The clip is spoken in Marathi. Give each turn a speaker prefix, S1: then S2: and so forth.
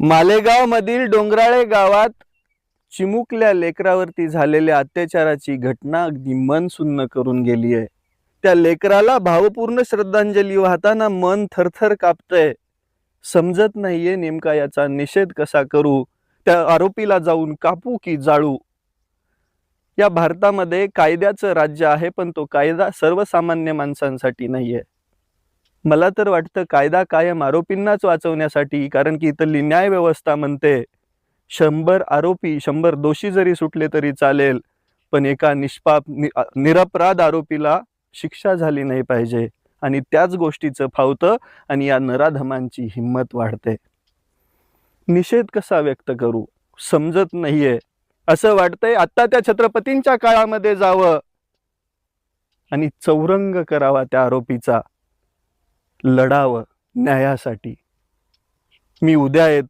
S1: मालेगाव मधील डोंगराळे गावात चिमुकल्या लेकरावरती झालेल्या अत्याचाराची घटना अगदी मन सुन्न करून गेली आहे। त्या लेकराला भावपूर्ण श्रद्धांजली वाहताना मन थरथर कापतंय। समजत नाहीये नेमका याचा निषेध कसा करू, त्या आरोपीला जाऊन कापू की जाळू। या भारतामध्ये कायद्याचं राज्य आहे, पण तो कायदा सर्वसामान्य माणसांसाठी नाहीये। मला तर वाटतं कायदा कायम आरोपींनाच वाचवण्यासाठी, कारण की इथली न्याय व्यवस्था म्हणते 100 आरोपी 100 दोषी जरी सुटले तरी चालेल, पण एका निरपराध आरोपीला शिक्षा झाली नाही पाहिजे। आणि त्याच गोष्टीचं फावतं आणि या नराधमांची हिंमत वाढते। निषेध कसा व्यक्त करू समजत नाहीये। असं वाटतंय आता त्या छत्रपतींच्या काळामध्ये जावं आणि चौरंग करावा त्या आरोपीचा, लढावं न्यायासाठी। मी उद्या येतो।